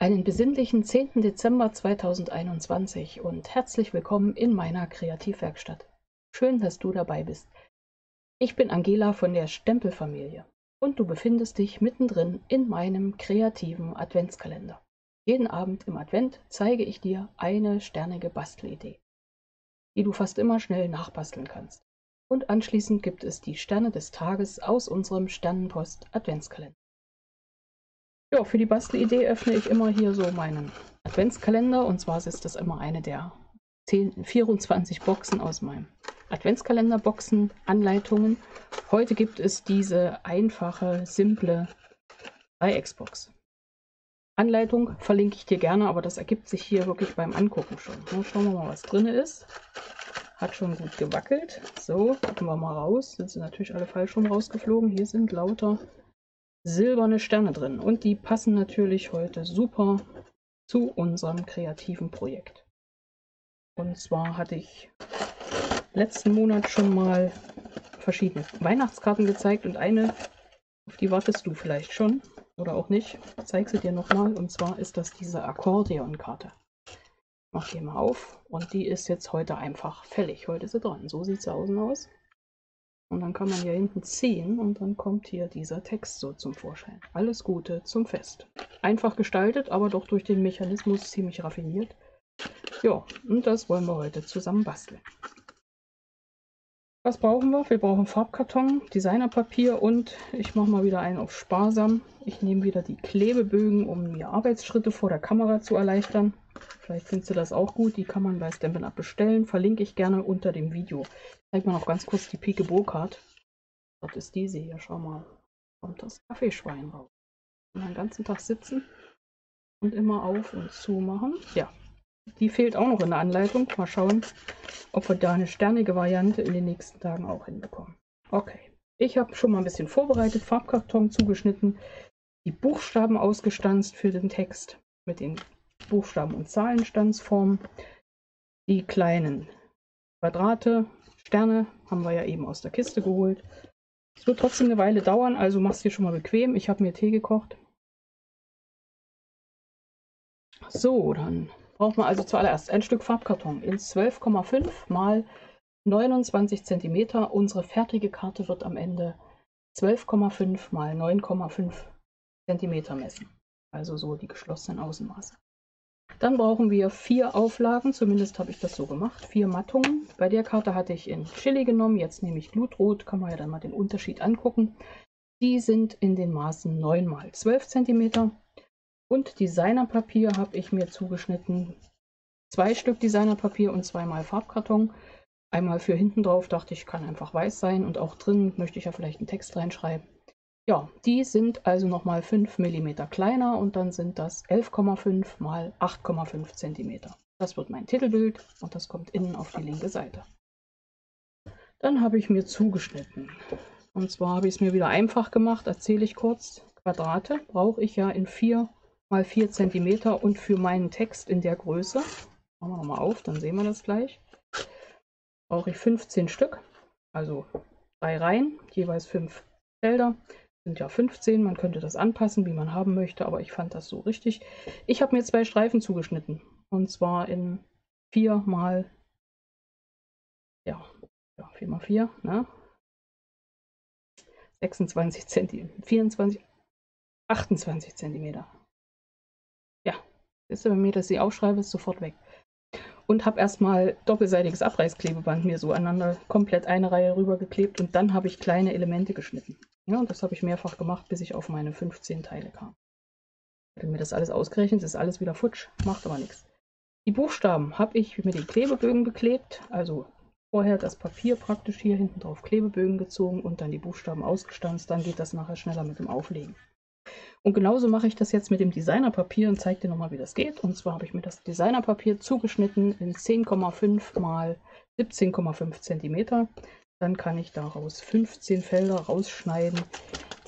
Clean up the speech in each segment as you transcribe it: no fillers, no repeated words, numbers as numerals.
Einen besinnlichen 10. Dezember 2021 und herzlich willkommen in meiner Kreativwerkstatt. Schön, dass du dabei bist. Ich bin Angela von der Stempelfamilie und du befindest dich mittendrin in meinem kreativen Adventskalender. Jeden Abend im Advent zeige ich dir eine sternige Bastelidee, die du fast immer schnell nachbasteln kannst. Und anschließend gibt es die Sterne des Tages aus unserem Sternenpost-Adventskalender. Ja, für die Bastelidee öffne ich immer hier so meinen Adventskalender, und zwar ist das immer eine der 24 Boxen aus meinem Adventskalender-Boxen, Anleitungen. Heute gibt es diese einfache, simple Dreiecksbox. Anleitung verlinke ich dir gerne, aber das ergibt sich hier wirklich beim Angucken schon. Ja, schauen wir mal, was drin ist. Hat schon gut gewackelt. So, gucken wir mal raus. Sind sie natürlich alle falsch rum rausgeflogen. Hier sind lauter silberne Sterne drin und die passen natürlich heute super zu unserem kreativen Projekt. Und zwar hatte ich letzten Monat schon mal verschiedene Weihnachtskarten gezeigt und eine, auf die wartest du vielleicht schon oder auch nicht. Ich zeige sie dir nochmal, und zwar ist das diese Akkordeonkarte. Ich mache die mal auf und die ist jetzt heute einfach fällig. Heute ist sie dran. So sieht sie außen aus. Und dann kann man hier hinten ziehen und dann kommt hier dieser Text so zum Vorschein. Alles Gute zum Fest. Einfach gestaltet, aber doch durch den Mechanismus ziemlich raffiniert. Ja, und das wollen wir heute zusammen basteln. Was brauchen wir? Wir brauchen Farbkarton, Designerpapier und ich mache mal wieder einen auf sparsam. Ich nehme wieder die Klebebögen, um mir Arbeitsschritte vor der Kamera zu erleichtern. Vielleicht findest du das auch gut. Die kann man bei Stampin' Up bestellen. Verlinke ich gerne unter dem Video. Ich zeige mal noch ganz kurz die Pike Burkhardt. Das ist diese hier. Schau mal. Kommt das Kaffeeschwein raus. Und den ganzen Tag sitzen und immer auf und zu machen. Ja, die fehlt auch noch in der Anleitung. Mal schauen, ob wir da eine sternige Variante in den nächsten Tagen auch hinbekommen. Okay, ich habe schon mal ein bisschen vorbereitet. Farbkarton zugeschnitten. Die Buchstaben ausgestanzt für den Text mit den Buchstaben- und Zahlenstandsformen. Die kleinen Quadrate, Sterne haben wir ja eben aus der Kiste geholt. Es wird trotzdem eine Weile dauern, also mach's dir schon mal bequem. Ich habe mir Tee gekocht. So, dann braucht man also zuallererst ein Stück Farbkarton in 12,5 mal 29 cm. Unsere fertige Karte wird am Ende 12,5 mal 9,5 cm messen. Also so die geschlossenen Außenmaße. Dann brauchen wir 4 Auflagen, zumindest habe ich das so gemacht, 4 Mattungen. Bei der Karte hatte ich in Chili genommen, jetzt nehme ich Blutrot, kann man ja dann mal den Unterschied angucken. Die sind in den Maßen 9 mal 12 cm. Und Designerpapier habe ich mir zugeschnitten, 2 Stück Designerpapier und 2 mal Farbkarton. Einmal für hinten drauf, dachte ich, kann einfach weiß sein, und auch drin möchte ich ja vielleicht einen Text reinschreiben. Ja, die sind also nochmal 5 mm kleiner und dann sind das 11,5 mal 8,5 cm. Das wird mein Titelbild und das kommt innen auf die linke Seite. Dann habe ich mir zugeschnitten. Und zwar habe ich es mir wieder einfach gemacht, erzähle ich kurz. Quadrate brauche ich ja in 4 mal 4 cm und für meinen Text in der Größe, machen wir nochmal auf, dann sehen wir das gleich, brauche ich 15 Stück, also 3 Reihen, jeweils 5 Felder. Sind ja 15, man könnte das anpassen, wie man haben möchte, aber ich fand das so richtig. Ich habe mir 2 Streifen zugeschnitten, und zwar in 4 mal, ja 4 mal 4, ne? 26 cm, 24, 28 cm. Ja, ist bei mir, dass ich aufschreibe, ist sofort weg. Und habe erstmal doppelseitiges Abreißklebeband mir so aneinander komplett eine Reihe rüber geklebt und dann habe ich kleine Elemente geschnitten. Ja, und das habe ich mehrfach gemacht, bis ich auf meine 15 Teile kam. Ich habe mir das alles ausgerechnet, ist alles wieder futsch, macht aber nichts. Die Buchstaben habe ich mit den Klebebögen beklebt, also vorher das Papier praktisch hier hinten drauf Klebebögen gezogen und dann die Buchstaben ausgestanzt, dann geht das nachher schneller mit dem Auflegen. Und genauso mache ich das jetzt mit dem Designerpapier und zeige dir nochmal, wie das geht. Und zwar habe ich mir das Designerpapier zugeschnitten in 10,5 mal 17,5 cm. Dann kann ich daraus 15 Felder rausschneiden,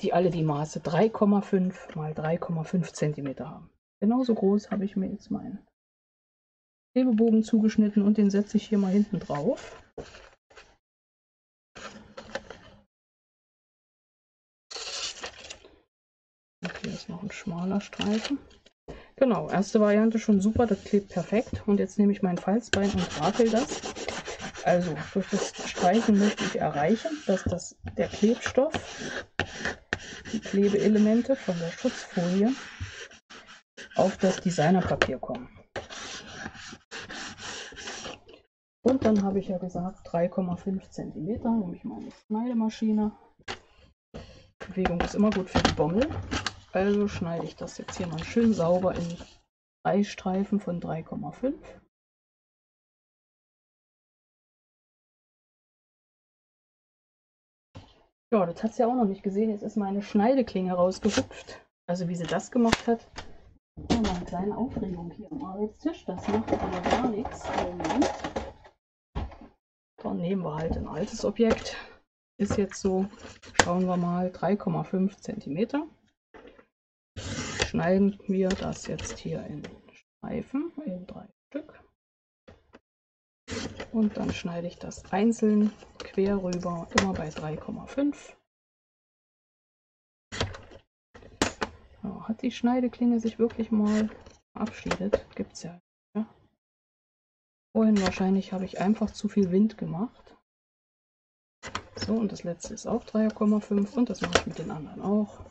die alle die Maße 3,5 mal 3,5 cm haben. Genauso groß habe ich mir jetzt meinen Klebebogen zugeschnitten und den setze ich hier mal hinten drauf. Und hier ist noch ein schmaler Streifen. Genau, erste Variante schon super, das klebt perfekt. Und jetzt nehme ich mein Falzbein und rakel das. Also durch das Streichen möchte ich erreichen, dass der Klebstoff, die Klebeelemente von der Schutzfolie auf das Designerpapier kommen. Und dann habe ich ja gesagt 3,5 cm, nehme ich meine Schneidemaschine. Bewegung ist immer gut für die Bommel. Also schneide ich das jetzt hier mal schön sauber in 3 Streifen von 3,5. Ja, das hat sie ja auch noch nicht gesehen. Jetzt ist meine Schneideklinge rausgehüpft. Also wie sie das gemacht hat. Ja, mal eine kleine Aufregung hier am Arbeitstisch. Das macht aber gar nichts. Moment. Dann nehmen wir halt ein altes Objekt. Ist jetzt so, schauen wir mal, 3,5 cm. Schneiden wir das jetzt hier in Streifen, in 3 Stück. Und dann schneide ich das einzeln quer rüber, immer bei 3,5. Ja, hat die Schneideklinge sich wirklich mal verabschiedet? Gibt es ja. Vorhin wahrscheinlich habe ich einfach zu viel Wind gemacht. So, und das letzte ist auch 3,5 und das mache ich mit den anderen auch.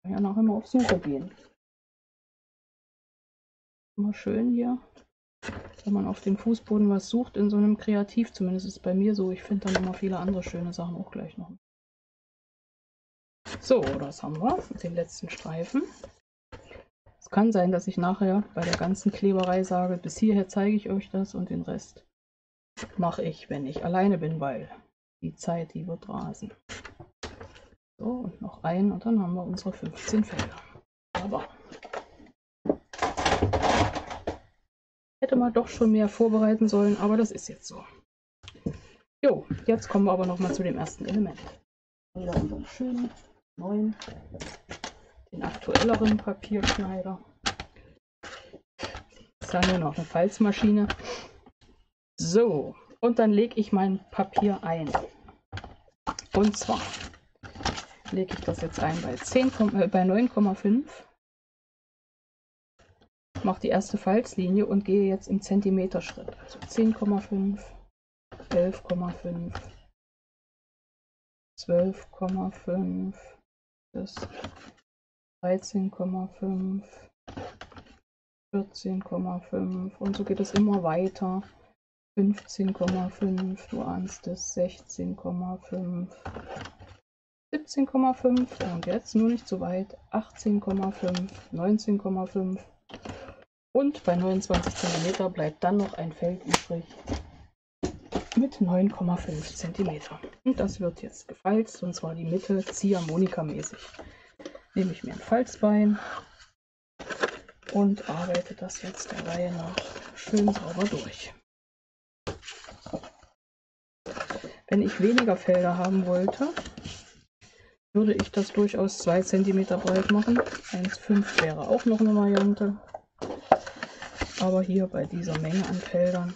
Ich kann ja noch immer auf Suche gehen. Immer schön hier, wenn man auf dem Fußboden was sucht, in so einem Kreativ, zumindest ist es bei mir so, ich finde dann immer viele andere schöne Sachen auch gleich noch. So, das haben wir mit den letzten Streifen. Es kann sein, dass ich nachher bei der ganzen Kleberei sage, bis hierher zeige ich euch das und den Rest mache ich, wenn ich alleine bin, weil die Zeit, die wird rasen. So, und noch ein und dann haben wir unsere 15 Felder. Aber hätte man doch schon mehr vorbereiten sollen, aber das ist jetzt so. Jo, jetzt kommen wir aber noch mal zu dem ersten Element. Wieder unseren schönen neuen, den aktuelleren Papierschneider. Ist ja nur noch eine Falzmaschine. So, und dann lege ich mein Papier ein. Und zwar lege ich das jetzt ein bei 9,5. Mache die erste Falzlinie und gehe jetzt im Zentimeterschritt. Also 10,5, 11,5, 12,5 bis 13,5, 14,5 und so geht es immer weiter. 15,5, du ahnst es, 16,5, 17,5 und jetzt nur nicht so weit, 18,5, 19,5 und bei 29 cm bleibt dann noch ein Feld übrig mit 9,5 cm. Und das wird jetzt gefalzt und zwar die Mitte Ziehharmonika-mäßig. Nehme ich mir ein Falzbein und arbeite das jetzt der Reihe nach schön sauber durch. Wenn ich weniger Felder haben wollte, würde ich das durchaus 2 cm breit machen. 1,5 wäre auch noch eine Variante. Aber hier bei dieser Menge an Feldern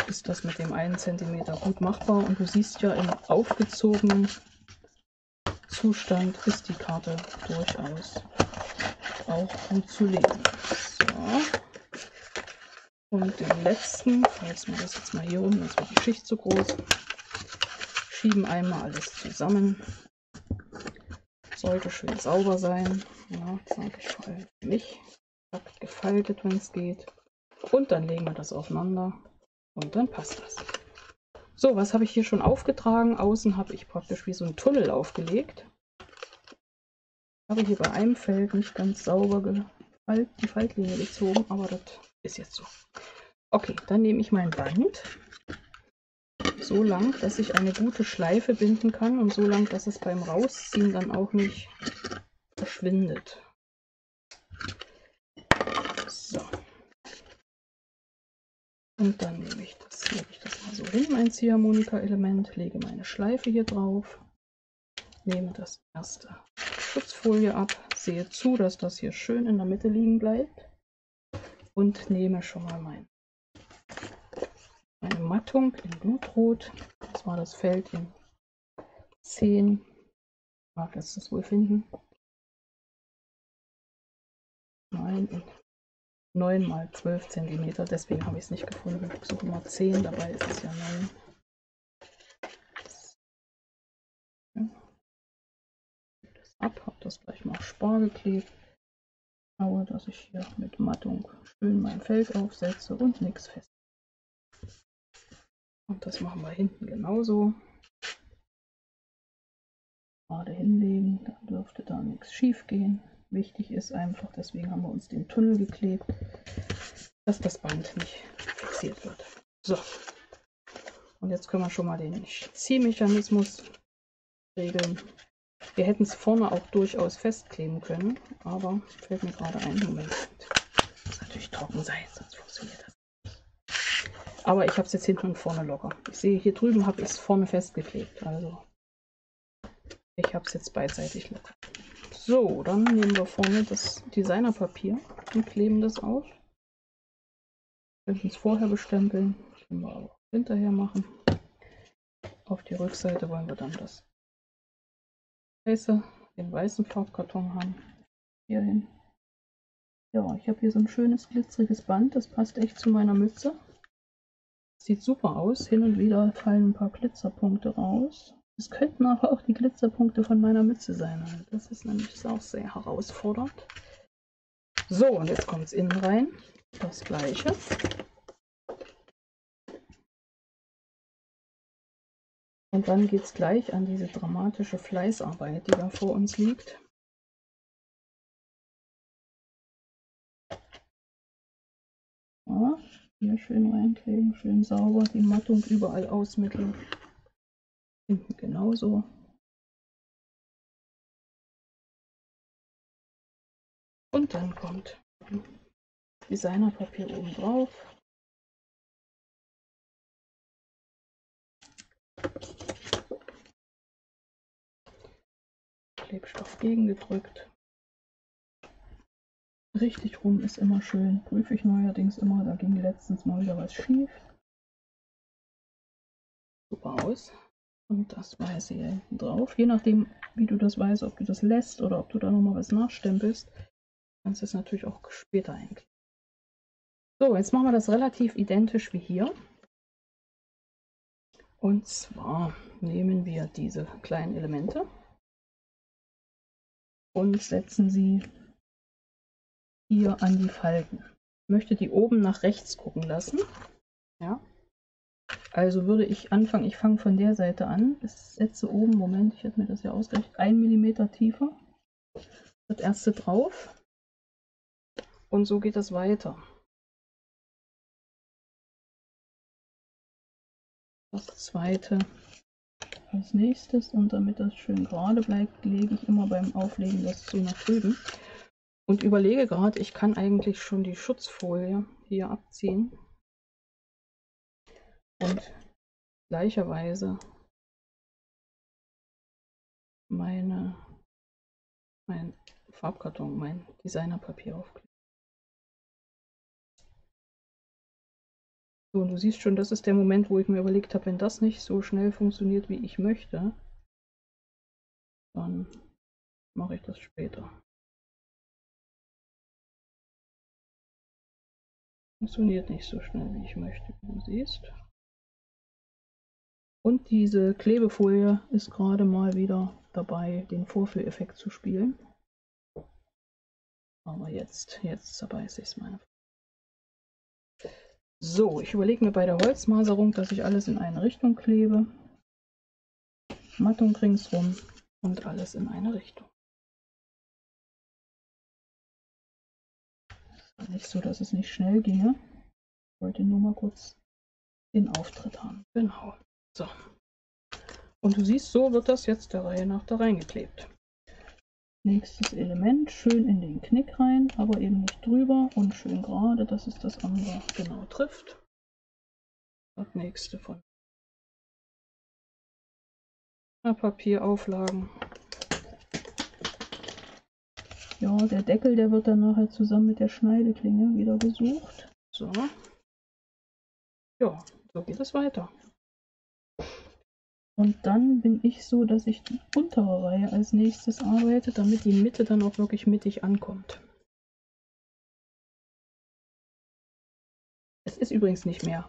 ist das mit dem 1 cm gut machbar. Und du siehst ja, im aufgezogenen Zustand ist die Karte durchaus auch gut zu lesen. So. Und den letzten, falls wir das jetzt mal hier rum, sonst wird die Schicht zu groß, schieben einmal alles zusammen. Sollte schön sauber sein. Ja, sage ich vor allem für mich. Gefaltet, wenn es geht. Und dann legen wir das aufeinander und dann passt das. So, was habe ich hier schon aufgetragen? Außen habe ich praktisch wie so einen Tunnel aufgelegt. Habe hier bei einem Feld nicht ganz sauber die Faltlinie gezogen, aber das ist jetzt so. Okay, dann nehme ich mein Band so lang, dass ich eine gute Schleife binden kann und so lang, dass es beim Rausziehen dann auch nicht verschwindet. So. Und dann lege ich das mal so hin, mein Ziehharmonika-Element, lege meine Schleife hier drauf, nehme das erste Schutzfolie ab, sehe zu, dass das hier schön in der Mitte liegen bleibt und nehme schon mal meine Mattung in Blutrot. Das war das Feld in 10. Ich mag das wohl finden. Nein, 9 mal 12 cm, deswegen habe ich es nicht gefunden. Ich suche immer 10, dabei ist es ja 9. Das ab, habe das gleich mal Spar geklebt. Schaue, dass ich hier mit Mattung schön mein Feld aufsetze und nichts fest. Und das machen wir hinten genauso. Gerade hinlegen, dann dürfte da nichts schief gehen. Wichtig ist einfach, deswegen haben wir uns den Tunnel geklebt, dass das Band nicht fixiert wird. So, und jetzt können wir schon mal den Ziehmechanismus regeln. Wir hätten es vorne auch durchaus festkleben können, aber fällt mir gerade ein, Moment, muss natürlich trocken sein, sonst funktioniert das nicht. Aber ich habe es jetzt hinten und vorne locker. Ich sehe, hier drüben habe ich es vorne festgeklebt, also ich habe es jetzt beidseitig locker. So, dann nehmen wir vorne das Designerpapier und kleben das auf. Wir können es vorher bestempeln, das können wir auch hinterher machen. Auf die Rückseite wollen wir dann das den weißen Farbkarton haben. Hier hin. Ja, ich habe hier so ein schönes glitzeriges Band, das passt echt zu meiner Mütze. Sieht super aus, hin und wieder fallen ein paar Glitzerpunkte raus. Es könnten aber auch die Glitzerpunkte von meiner Mütze sein. Das ist nämlich auch sehr herausfordernd. So, und jetzt kommt es innen rein. Das gleiche. Und dann geht es gleich an diese dramatische Fleißarbeit, die da vor uns liegt. Ja, hier schön reinkleben, schön sauber, die Mattung überall ausmitteln. Hinten genauso. Und dann kommt Designerpapier oben drauf. Klebstoff gegengedrückt. Richtig rum ist immer schön. Prüfe ich neuerdings immer. Da ging letztens mal wieder was schief. Super aus. Und das Weiße hier hinten drauf. Je nachdem, wie du das weißt, ob du das lässt oder ob du da nochmal was nachstempelst, kannst du es natürlich auch später einkleben. So, jetzt machen wir das relativ identisch wie hier. Und zwar nehmen wir diese kleinen Elemente und setzen sie hier an die Falten. Ich möchte die oben nach rechts gucken lassen. Ja. Also würde ich anfangen, ich fange von der Seite an, setze oben, Moment, ich hätte mir das ja ausgerechnet, 1 mm tiefer, das erste drauf und so geht das weiter. Das zweite als nächstes und damit das schön gerade bleibt, lege ich immer beim Auflegen das so nach drüben und überlege gerade, ich kann eigentlich schon die Schutzfolie hier abziehen und gleicherweise mein Farbkarton, mein Designerpapier aufkleben. So, und du siehst schon, das ist der Moment, wo ich mir überlegt habe, wenn das nicht so schnell funktioniert, wie ich möchte, dann mache ich das später. Funktioniert nicht so schnell, wie ich möchte, wie du siehst. Und diese Klebefolie ist gerade mal wieder dabei, den Vorführeffekt zu spielen. Aber jetzt zerbeiße ich es meine. So, ich überlege mir bei der Holzmaserung, dass ich alles in eine Richtung klebe. Mattung ringsrum und alles in eine Richtung. Es war nicht so, dass es nicht schnell ginge. Ich wollte nur mal kurz den Auftritt haben. Genau. So. Und du siehst, so wird das jetzt der Reihe nach da reingeklebt. Nächstes Element, schön in den Knick rein, aber eben nicht drüber und schön gerade, dass es das andere genau trifft. Das nächste von Papierauflagen. Ja, der Deckel, der wird dann nachher zusammen mit der Schneideklinge wieder gesucht. So. Ja, so geht es weiter. Und dann bin ich so, dass ich die untere Reihe als nächstes arbeite, damit die Mitte dann auch wirklich mittig ankommt. Das ist übrigens nicht mehr.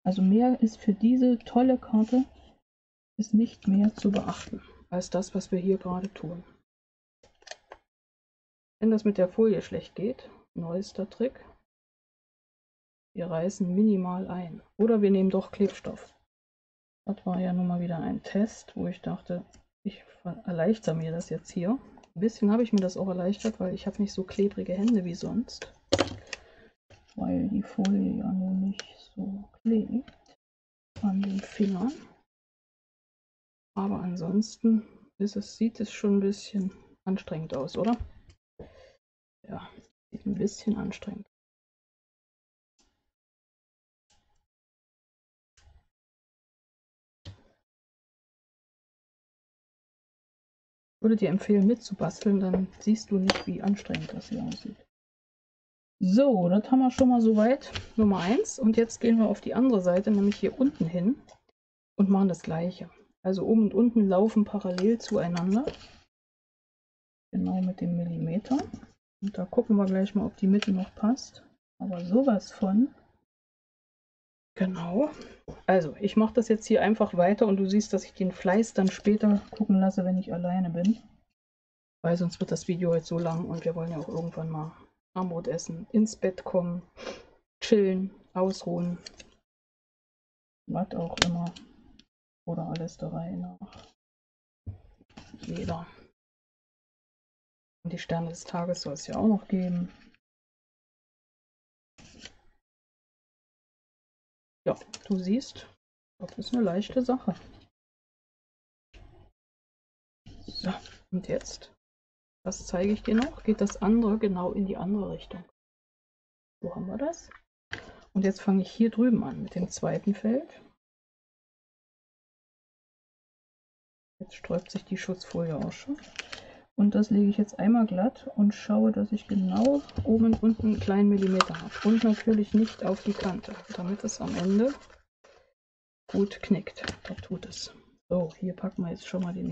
Also mehr ist für diese tolle Karte ist nicht mehr zu beachten als das, was wir hier gerade tun. Wenn das mit der Folie schlecht geht, neuester Trick, wir reißen minimal ein. Oder wir nehmen doch Klebstoff. Das war ja nun mal wieder ein Test, wo ich dachte, ich erleichtere mir das jetzt hier. Ein bisschen habe ich mir das auch erleichtert, weil ich habe nicht so klebrige Hände wie sonst. Weil die Folie ja nun nicht so klebt an den Fingern. Aber ansonsten sieht es schon ein bisschen anstrengend aus, oder? Ja, sieht ein bisschen anstrengend. Ich würde dir empfehlen, mitzubasteln, dann siehst du nicht, wie anstrengend das hier aussieht. So, das haben wir schon mal soweit. Nummer 1. Und jetzt gehen wir auf die andere Seite, nämlich hier unten hin und machen das gleiche. Also oben und unten laufen parallel zueinander. Genau mit dem Millimeter. Und da gucken wir gleich mal, ob die Mitte noch passt. Aber sowas von. Genau. Also, ich mache das jetzt hier einfach weiter und du siehst, dass ich den Fleiß dann später gucken lasse, wenn ich alleine bin. Weil sonst wird das Video jetzt so lang und wir wollen ja auch irgendwann mal Abendbrot essen, ins Bett kommen, chillen, ausruhen, was auch immer. Oder alles der Reihe nach. Jeder. Und die Sterne des Tages soll es ja auch noch geben. Ja, du siehst, das ist eine leichte Sache. So, und jetzt, was zeige ich dir noch? Geht das andere genau in die andere Richtung. Wo haben wir das? Und jetzt fange ich hier drüben an mit dem zweiten Feld. Jetzt sträubt sich die Schutzfolie auch schon. Und das lege ich jetzt einmal glatt und schaue, dass ich genau oben und unten einen kleinen Millimeter habe. Und natürlich nicht auf die Kante, damit es am Ende gut knickt. Da tut es. So, hier packen wir jetzt schon mal das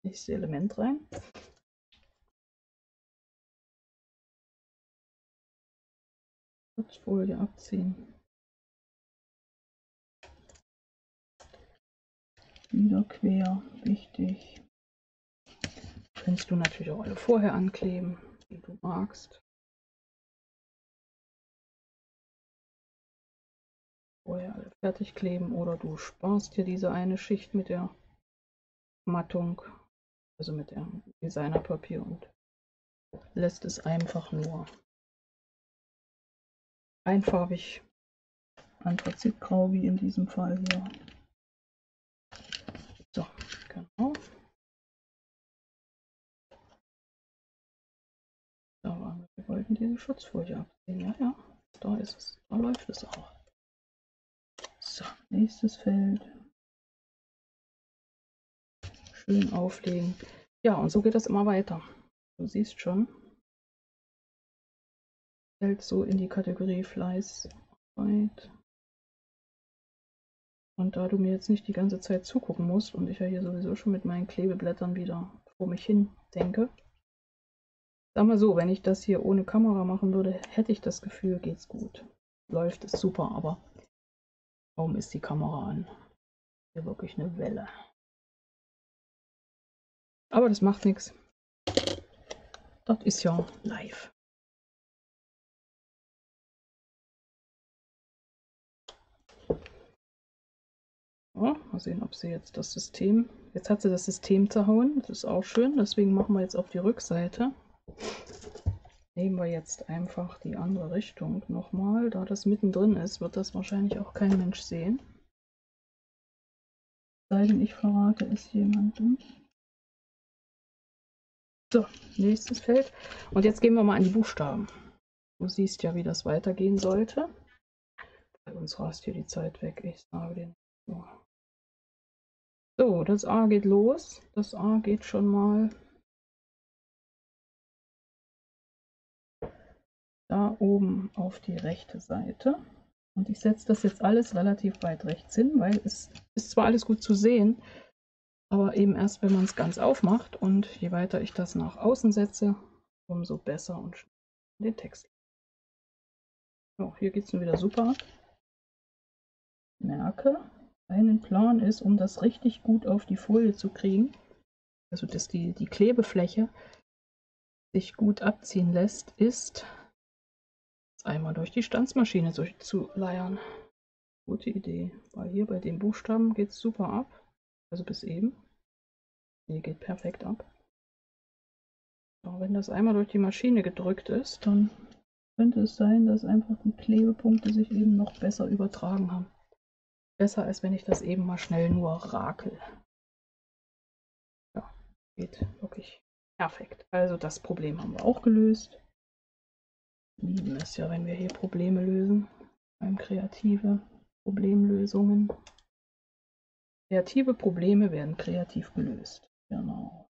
nächste Element rein. Schutzfolie abziehen. Wieder quer, wichtig. Kannst du natürlich auch alle vorher ankleben, wie du magst. Vorher alle fertig kleben oder du sparst dir diese eine Schicht mit der Mattung, also mit dem Designerpapier und lässt es einfach nur einfarbig anthrazitgrau wie in diesem Fall hier. So, genau. Wir wollten diese Schutzfolie abziehen. Ja, ja, da ist es. Da läuft es auch. So, nächstes Feld. Schön auflegen. Ja, und so geht das immer weiter. Du siehst schon, fällt so in die Kategorie Fleißarbeit. Und da du mir jetzt nicht die ganze Zeit zugucken musst und ich ja hier sowieso schon mit meinen Klebeblättern wieder vor mich hin denke, sag mal so, wenn ich das hier ohne Kamera machen würde, hätte ich das Gefühl, geht's gut. Läuft es super, aber kaum ist die Kamera an. Hier wirklich eine Welle. Aber das macht nichts. Das ist ja live. Ja, mal sehen, ob sie jetzt das System... Jetzt hat sie das System zerhauen. Das ist auch schön. Deswegen machen wir jetzt auf die Rückseite. Nehmen wir jetzt einfach die andere Richtung nochmal. Da das mittendrin ist, wird das wahrscheinlich auch kein Mensch sehen. Sei denn, ich verrate es jemandem. So, nächstes Feld. Und jetzt gehen wir mal an die Buchstaben. Du siehst ja, wie das weitergehen sollte. Bei uns rast hier die Zeit weg. Ich sage den. So, das A geht los. Das A geht schon mal da oben auf die rechte Seite. Und ich setze das jetzt alles relativ weit rechts hin, weil es ist zwar alles gut zu sehen, aber eben erst, wenn man es ganz aufmacht. Und je weiter ich das nach außen setze, umso besser und schneller den Text. So, hier geht es nun wieder super ab. merke, ein Plan ist, um das richtig gut auf die Folie zu kriegen, also dass die Klebefläche sich gut abziehen lässt, ist einmal durch die Stanzmaschine zu leiern. Gute Idee, weil hier bei den Buchstaben geht es super ab, also bis eben. Hier geht perfekt ab. So, wenn das einmal durch die Maschine gedrückt ist, dann könnte es sein, dass einfach die Klebepunkte sich eben noch besser übertragen haben. Besser, als wenn ich das eben mal schnell nur rakel. Ja, geht wirklich perfekt. Also das Problem haben wir auch gelöst. Lieben es ja, wenn wir hier Probleme lösen. Beim kreative Problemlösungen. Kreative Probleme werden kreativ gelöst. Genau.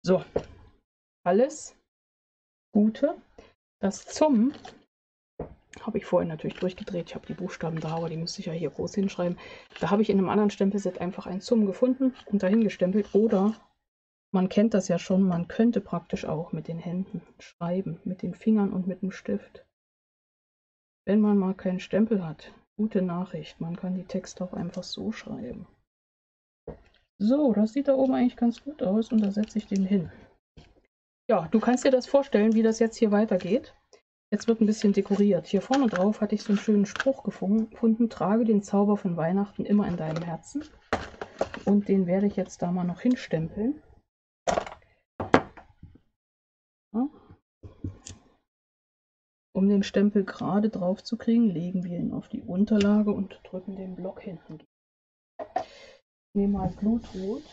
So, alles Gute. Das Zum habe ich vorhin natürlich durchgedreht. Ich habe die Buchstaben da, aber die müsste ich ja hier groß hinschreiben. Da habe ich in einem anderen Stempelset einfach ein Zum gefunden und dahin gestempelt. Oder man kennt das ja schon, man könnte praktisch auch mit den Händen schreiben, mit den Fingern und mit dem Stift. Wenn man mal keinen Stempel hat, gute Nachricht, man kann die Texte auch einfach so schreiben. So, das sieht da oben eigentlich ganz gut aus und da setze ich den hin. Ja, du kannst dir das vorstellen, wie das jetzt hier weitergeht. Jetzt wird ein bisschen dekoriert. Hier vorne drauf hatte ich so einen schönen Spruch gefunden, trage den Zauber von Weihnachten immer in deinem Herzen. Und den werde ich jetzt da mal noch hinstempeln. Ja. Um den Stempel gerade drauf zu kriegen, legen wir ihn auf die Unterlage und drücken den Block hinten. Ich nehme mal Blutrot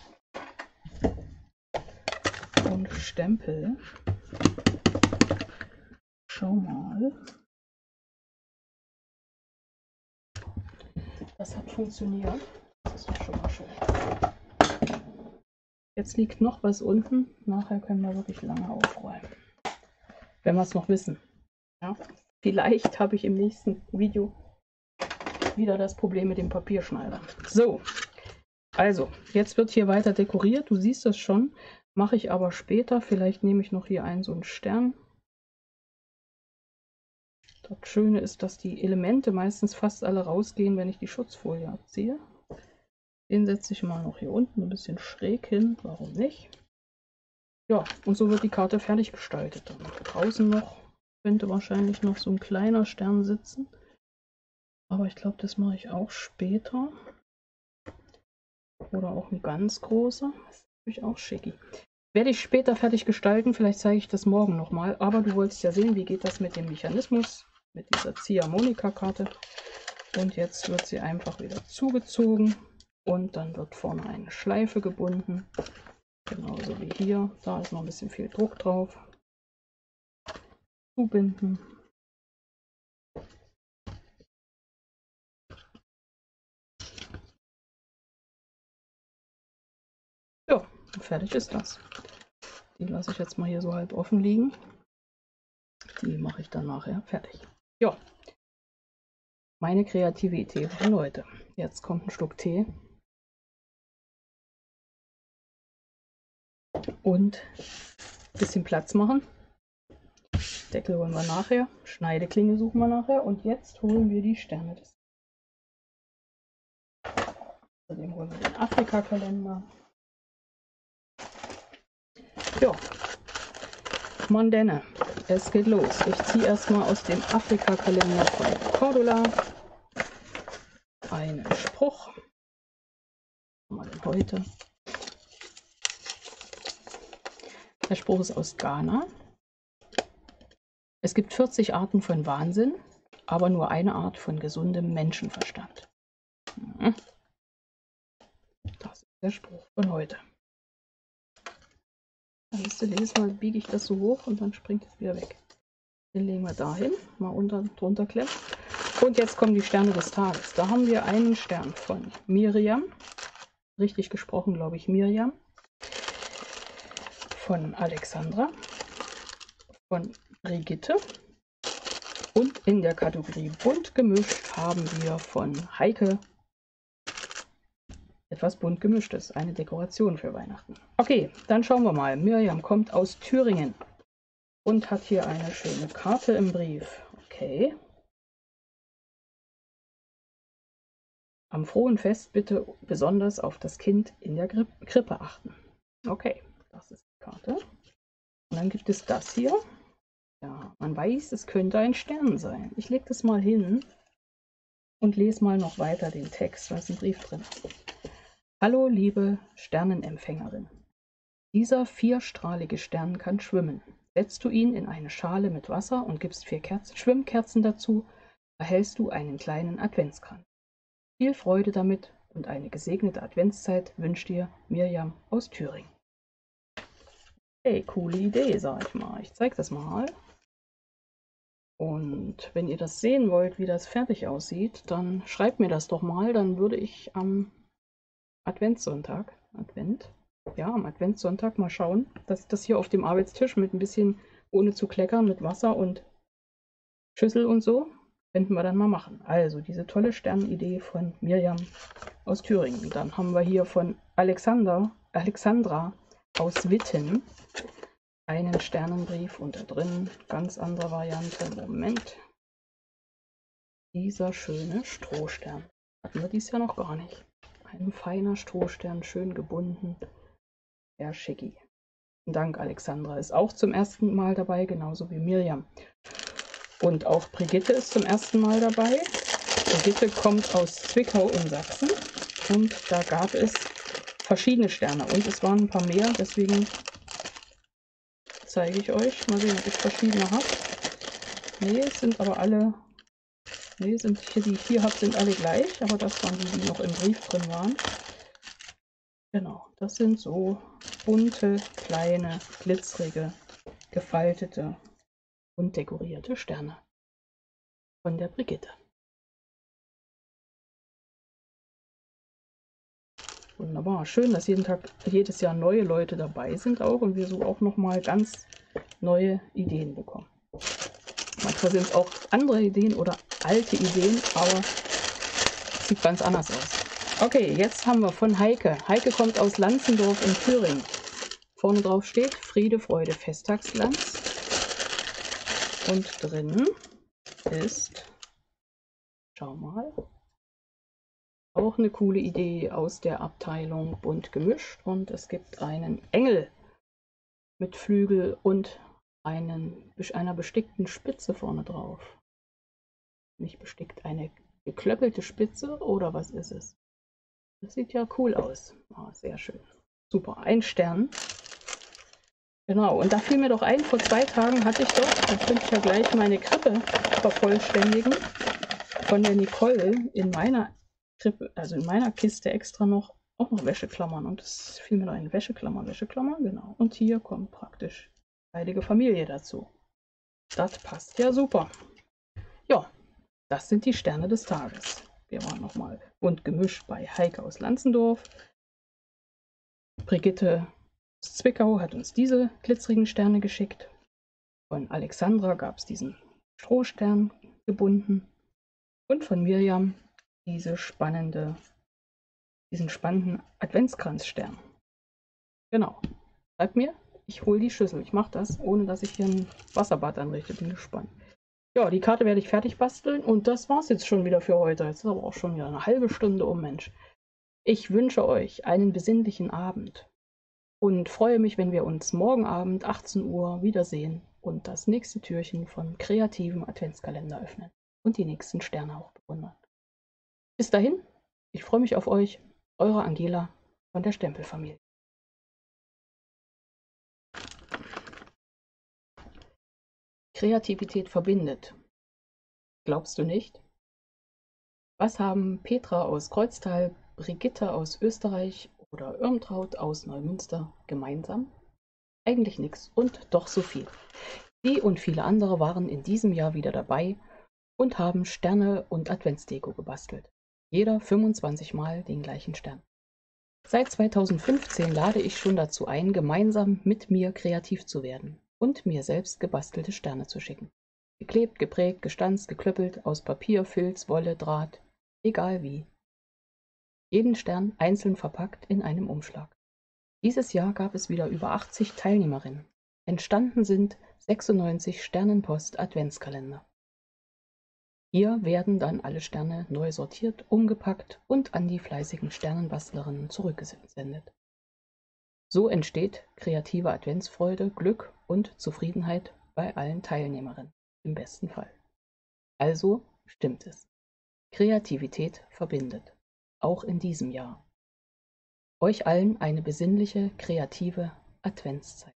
und Stempel. Schau mal. Das hat funktioniert. Das ist doch schon mal schön. Jetzt liegt noch was unten. Nachher können wir wirklich lange aufräumen. Wenn wir es noch wissen. Ja? Vielleicht habe ich im nächsten Video wieder das Problem mit dem Papierschneider. So, also, jetzt wird hier weiter dekoriert. Du siehst das schon. Mache ich aber später. Vielleicht nehme ich noch hier so einen Stern. Das Schöne ist, dass die Elemente meistens fast alle rausgehen, wenn ich die Schutzfolie abziehe. Den setze ich mal noch hier unten ein bisschen schräg hin. Warum nicht? Ja, und so wird die Karte fertig gestaltet. Dann draußen noch könnte wahrscheinlich noch so ein kleiner Stern sitzen. Aber ich glaube, das mache ich auch später. Oder auch ein ganz großer. Das ist natürlich auch schicki. Werde ich später fertig gestalten. Vielleicht zeige ich das morgen nochmal. Aber du wolltest ja sehen, wie geht das mit dem Mechanismus. Mit dieser Ziehharmonika-Karte. Und jetzt wird sie einfach wieder zugezogen. Und dann wird vorne eine Schleife gebunden. Genauso wie hier. Da ist noch ein bisschen viel Druck drauf. Zubinden. Ja, fertig ist das. Die lasse ich jetzt mal hier so halb offen liegen. Die mache ich dann nachher fertig. Ja, meine kreative Idee von heute. Jetzt kommt ein Schluck Tee. Und ein bisschen Platz machen. Deckel holen wir nachher. Schneideklinge suchen wir nachher. Und jetzt holen wir die Sterne. Außerdem holen wir den Afrika-Kalender. Ja, Mondenne, es geht los. Ich ziehe erstmal aus dem Afrika-Kalender von Cordula einen Spruch. Mal heute. Der Spruch ist aus Ghana. Es gibt 40 Arten von Wahnsinn, aber nur eine Art von gesundem Menschenverstand. Das ist der Spruch von heute. Nächstes Mal biege ich das so hoch und dann springt es wieder weg. Den legen wir dahin, mal drunter klemmen. Und jetzt kommen die Sterne des Tages. Da haben wir einen Stern von Miriam. Richtig gesprochen, glaube ich, Miriam. Von Alexandra. Von Brigitte. Und in der Kategorie bunt gemischt haben wir von Heike etwas bunt gemischtes. Eine Dekoration für Weihnachten. Okay, dann schauen wir mal. Miriam kommt aus Thüringen und hat hier eine schöne Karte im Brief. Okay. Am frohen Fest bitte besonders auf das Kind in der Krippe achten. Okay, das ist die Karte. Und dann gibt es das hier. Ja, man weiß, es könnte ein Stern sein. Ich lege das mal hin und lese mal noch weiter den Text, da ist ein Brief drin. Hallo, liebe Sternenempfängerin. Dieser vierstrahlige Stern kann schwimmen. Setzt du ihn in eine Schale mit Wasser und gibst 4 Schwimmkerzen dazu, erhältst du einen kleinen Adventskranz. Viel Freude damit und eine gesegnete Adventszeit wünscht dir Mirjam aus Thüringen. Hey, coole Idee, sag ich mal. Ich zeige das mal. Und wenn ihr das sehen wollt, wie das fertig aussieht, dann schreibt mir das doch mal. Dann würde ich am Adventssonntag, am Adventssonntag mal schauen, dass das hier auf dem Arbeitstisch mit ein bisschen, ohne zu kleckern, mit Wasser und Schüssel und so, könnten wir dann mal machen. Also diese tolle Sternidee von Mirjam aus Thüringen. Dann haben wir hier von Alexandra aus Witten einen Sternenbrief und da drin, ganz andere Variante. Moment. Dieser schöne Strohstern. Hatten wir dies Jahr noch gar nicht. Ein feiner Strohstern, schön gebunden. Ja, schicki. Dank, Alexandra ist auch zum ersten Mal dabei, genauso wie Mirjam. Und auch Brigitte ist zum ersten Mal dabei. Brigitte kommt aus Zwickau in Sachsen und da gab es verschiedene Sterne und es waren ein paar mehr, deswegen zeige ich euch. Mal sehen, ob ich verschiedene habe. Ne, es sind aber alle, ne, sind hier, die ich hier habe, sind alle gleich, aber das waren die, die noch im Brief drin waren. Genau, das sind so bunte, kleine, glitzerige, gefaltete und dekorierte Sterne von der Brigitte. Wunderbar, schön, dass jedes Jahr neue Leute dabei sind auch und wir so auch nochmal ganz neue Ideen bekommen. Manchmal sind es auch andere Ideen oder alte Ideen, aber es sieht ganz anders aus. Okay, jetzt haben wir von Heike. Heike kommt aus Lanzendorf in Thüringen. Vorne drauf steht Friede, Freude, Festtagsglanz. Und drin ist, schau mal, auch eine coole Idee aus der Abteilung bunt gemischt. Und es gibt einen Engel mit Flügel und einer bestickten Spitze vorne drauf. Nicht bestickt, eine geklöppelte Spitze oder was ist es? Das sieht ja cool aus. Oh, sehr schön. Super, ein Stern. Genau, und da fiel mir doch ein, vor 2 Tagen hatte ich doch, da könnte ich ja gleich meine Krippe vervollständigen, von der Nicole in meiner Krippe, also in meiner Kiste extra noch Wäscheklammern. Und es fiel mir noch ein Wäscheklammern, genau. Und hier kommt praktisch heilige Familie dazu. Das passt ja super. Ja, das sind die Sterne des Tages. Wir waren nochmal bunt gemischt bei Heike aus Lanzendorf. Brigitte aus Zwickau hat uns diese glitzerigen Sterne geschickt. Von Alexandra gab es diesen Strohstern gebunden. Und von Mirjam diesen spannenden Adventskranzstern. Genau. Schreibt mir, ich hole die Schüssel. Ich mache das, ohne dass ich hier ein Wasserbad anrichte. Bin gespannt. Ja, die Karte werde ich fertig basteln und das war's jetzt schon wieder für heute. Jetzt ist aber auch schon wieder eine halbe Stunde um, Mensch. Ich wünsche euch einen besinnlichen Abend und freue mich, wenn wir uns morgen Abend 18 Uhr wiedersehen und das nächste Türchen von kreativen Adventskalender öffnen und die nächsten Sterne auch bewundern. Bis dahin, ich freue mich auf euch, eure Angela von der Stempelfamilie. Kreativität verbindet. Glaubst du nicht? Was haben Petra aus Kreuztal, Brigitte aus Österreich oder Irmtraut aus Neumünster gemeinsam? Eigentlich nichts und doch so viel. Sie und viele andere waren in diesem Jahr wieder dabei und haben Sterne und Adventsdeko gebastelt. Jeder 25 Mal den gleichen Stern. Seit 2015 lade ich schon dazu ein, gemeinsam mit mir kreativ zu werden und mir selbst gebastelte Sterne zu schicken. Geklebt, geprägt, gestanzt, geklöppelt, aus Papier, Filz, Wolle, Draht, egal wie. Jeden Stern einzeln verpackt in einem Umschlag. Dieses Jahr gab es wieder über 80 Teilnehmerinnen. Entstanden sind 96 Sternenpost-Adventskalender. Hier werden dann alle Sterne neu sortiert, umgepackt und an die fleißigen Sternenbastlerinnen zurückgesendet. So entsteht kreative Adventsfreude, Glück und Zufriedenheit bei allen Teilnehmerinnen, im besten Fall. Also stimmt es. Kreativität verbindet, auch in diesem Jahr. Euch allen eine besinnliche, kreative Adventszeit.